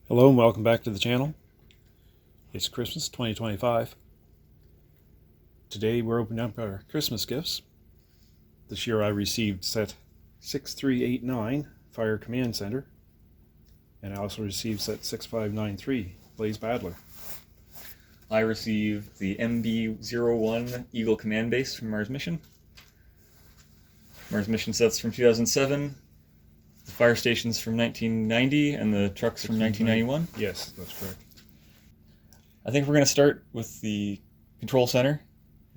Hello and welcome back to the channel. It's Christmas 2025. Today we're opening up our Christmas gifts. This year I received set 6389 Fire Command Center, and I also received set 6593 Blaze Battler. I received the MB-01 Eagle Command Base from Mars Mission. Mars Mission sets from 2007, the fire stations from 1990, and the trucks from 1991. Yes, that's correct. I think we're going to start with the control center,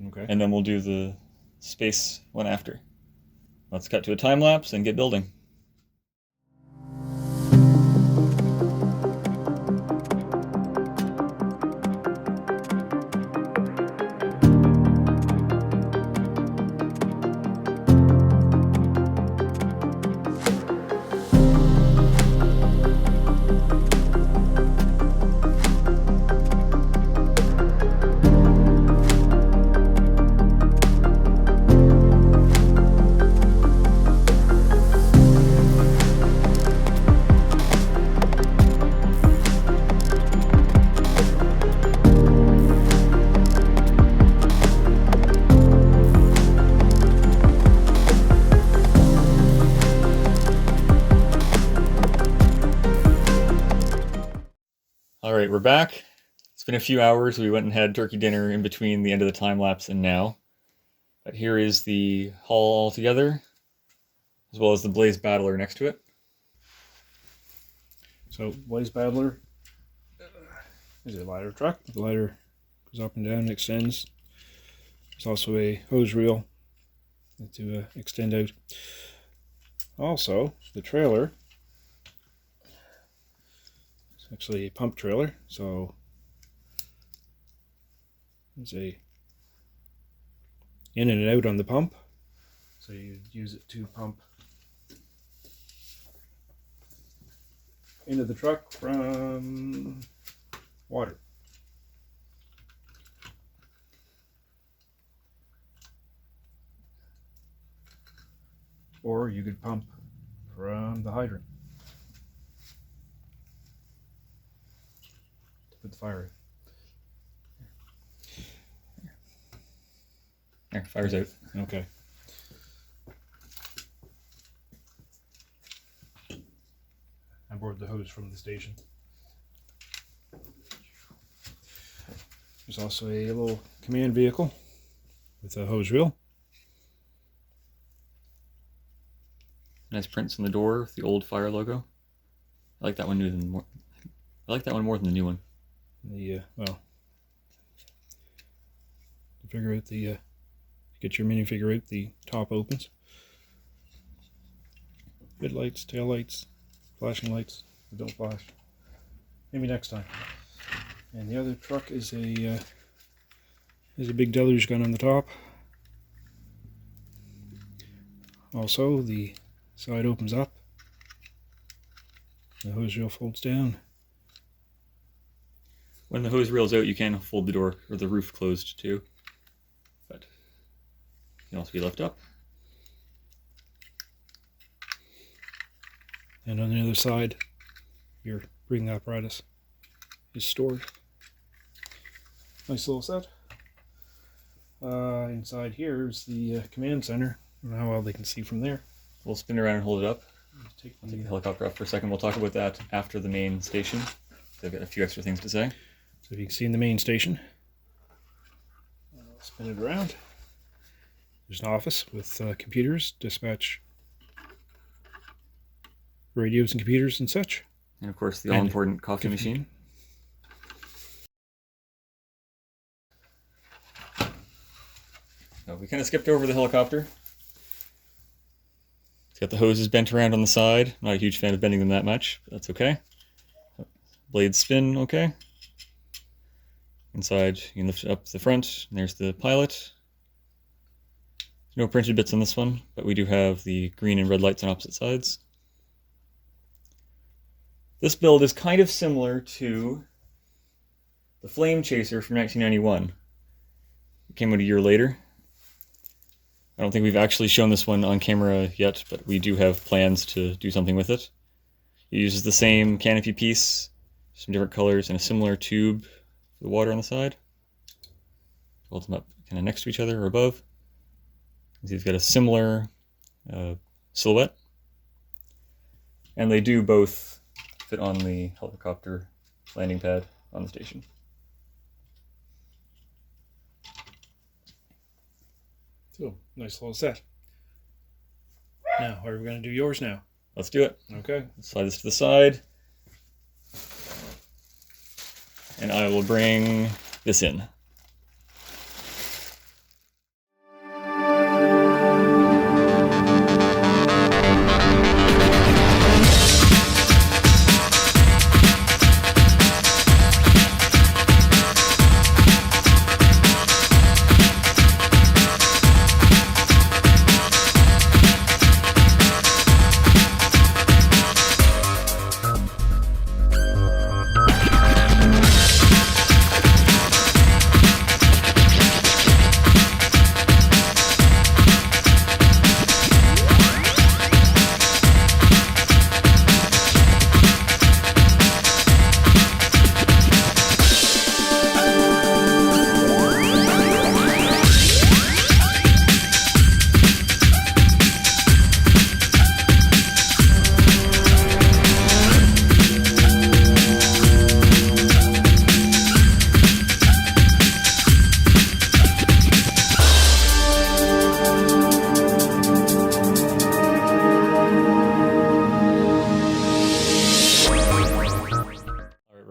Okay. and then we'll do the space one after. Let's cut to a time lapse and get building. Alright, we're back. It's been a few hours. We went and had turkey dinner in between the end of the time lapse and now. But here is the hull all together, as well as the Blaze Battler next to it. So Blaze Battler is a ladder truck. The ladder goes up and down and extends. There's also a hose reel to extend out. Also, the trailer, it's actually a pump trailer, so there's a in and out on the pump. So you use it to pump into the truck from water. Or you could pump from the hydrant to put the fire in. There, fire's out. Okay. I borrowed the hose from the station. There's also a little command vehicle with a hose reel. Nice prints on the door with the old fire logo. I like that one more. I like that one more than the new one. The well, to figure out the get your minifigure out, the top opens. Headlights, tail lights, flashing lights that don't flash. Maybe next time. And the other truck is a big deluge gun on the top. Also, the side opens up. The hose reel folds down. When the hose reel's out, you can fold the door or the roof closed too. But it can also be lifted up. And on the other side, your breathing apparatus is stored. Nice little set. Inside here is the command center. I don't know how well they can see from there. We'll spin around and hold it up. I'll take I'll take the helicopter up for a second. We'll talk about that after the main station. I've got a few extra things to say. So if you can see in the main station, I'll spin it around. There's an office with computers, dispatch radios and computers and such. And of course, the all-important coffee machine. So we kind of skipped over the helicopter. It's got the hoses bent around on the side. Not a huge fan of bending them that much, but that's okay. Blades spin okay. Inside, you can lift up the front, and there's the pilot. No printed bits on this one, but we do have the green and red lights on opposite sides. This build is kind of similar to the Flame Chaser from 1991. It came out a year later. I don't think we've actually shown this one on camera yet, but we do have plans to do something with it. It uses the same canopy piece some different colors, and a similar tube for the water on the side. Hold them up kind of next to each other or above. They've got a similar silhouette. And they do both fit on the helicopter landing pad on the station. So, nice little set. Now, are we going to do yours now? Let's do it. Okay. Slide this to the side. And I will bring this in.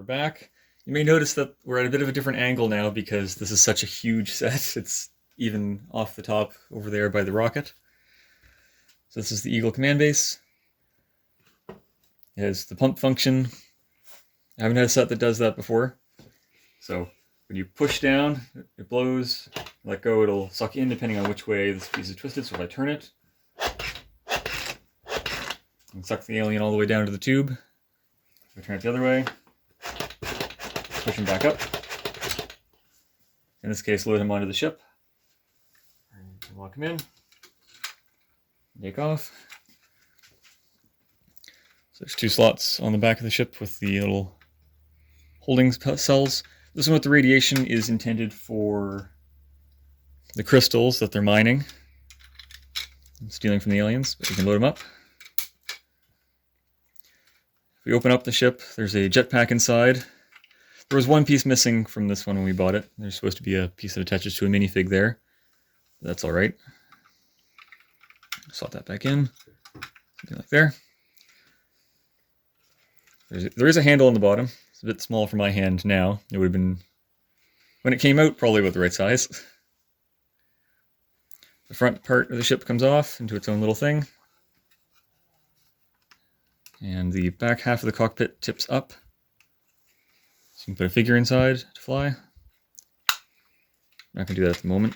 Back. You may notice that we're at a bit of a different angle now because this is such a huge set. It's even off the top over there by the rocket. So this is the Eagle command base. It has the pump function. I haven't had a set that does that before. So when you push down, it blows. Let go, it'll suck in depending on which way this piece is twisted. So if I turn it, and suck the alien all the way down to the tube. If I turn it the other way, push him back up. In this case, load him onto the ship. Lock him in. Take off. So there's 2 slots on the back of the ship with the little holding cells. This one with the radiation is intended for the crystals that they're mining. Stealing from the aliens, but you can load them up. If we open up the ship, there's a jetpack inside. There was one piece missing from this one when we bought it. There's supposed to be a piece that attaches to a minifig there. That's all right. Slot that back in. Something like there. There is a handle on the bottom. It's a bit small for my hand now. It would have been, when it came out, probably about the right size. The front part of the ship comes off into its own little thing. And the back half of the cockpit tips up. So you can put a figure inside to fly. I'm not going to do that at the moment.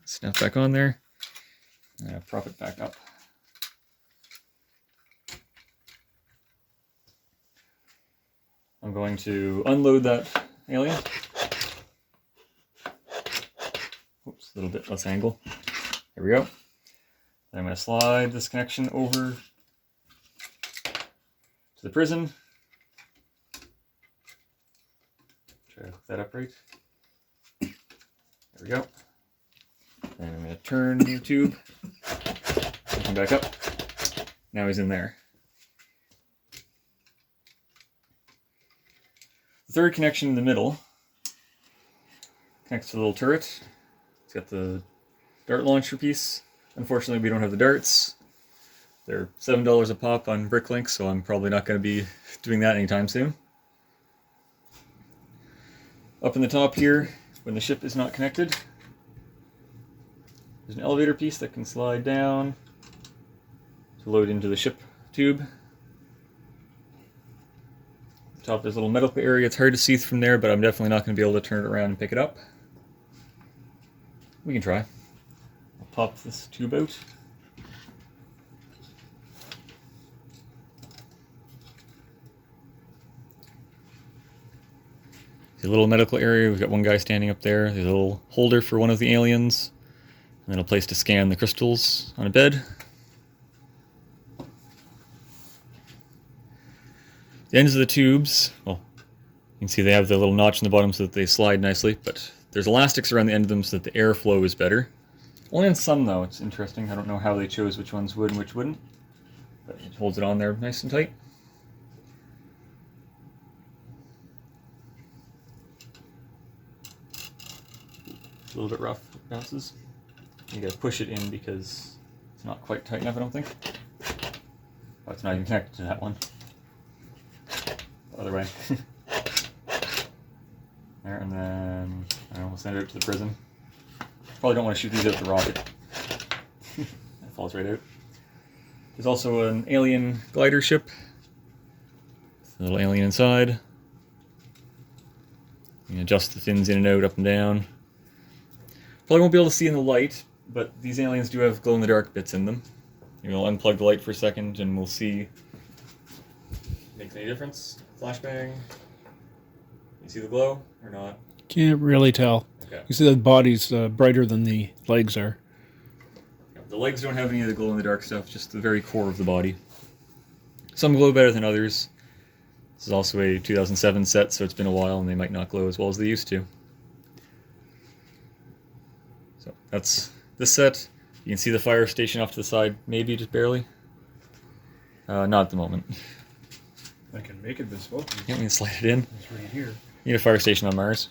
Snap back on there. And prop it back up. I'm going to unload that alien. Oops, a little bit less angle. There we go. Then I'm going to slide this connection over to the prison. Try to hook that up right. There we go. Then I'm going to turn the tube. Come back up. Now he's in there. The third connection in the middle connects to the little turret. It's got the dart launcher piece. Unfortunately, we don't have the darts. They're $7 a pop on Bricklink, so I'm probably not going to be doing that anytime soon. Up in the top here, when the ship is not connected, there's an elevator piece that can slide down to load into the ship tube. Top there's a little medical area. It's hard to see from there, but I'm definitely not going to be able to turn it around and pick it up. We can try. I'll pop this tube out. The little medical area, we've got one guy standing up there. There's a little holder for one of the aliens. And then a place to scan the crystals on a bed. The ends of the tubes, well, can see they have the little notch in the bottom so that they slide nicely, but there's elastics around the end of them so that the airflow is better. Only on some, though. It's interesting. I don't know how they chose which ones would and which wouldn't, but it holds it on there nice and tight. It's a little bit rough. It bounces. You gotta push it in because it's not quite tight enough, I don't think. Oh, it's not even connected to that one. The other way. There, and then we'll send it out to the prism. Probably don't want to shoot these out with the rocket. It falls right out. There's also an alien glider ship. A little alien inside. You can adjust the fins in and out, up and down. Probably won't be able to see in the light, but these aliens do have glow-in-the-dark bits in them. We'll unplug the light for a second and we'll see. Makes any difference? Flashbang. You see the glow or not? Can't really tell. Okay. You see the body's brighter than the legs are. The legs don't have any of the glow-in-the-dark stuff, just the very core of the body. Some glow better than others. This is also a 2007 set, so it's been a while and they might not glow as well as they used to. So that's this set. You can see the fire station off to the side, maybe just barely. Not at the moment. I can make it visible. You want me to slide it in? It's right here. Need a fire station on Mars.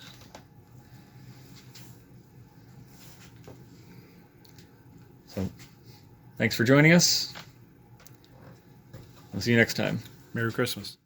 So, thanks for joining us. We'll see you next time. Merry Christmas.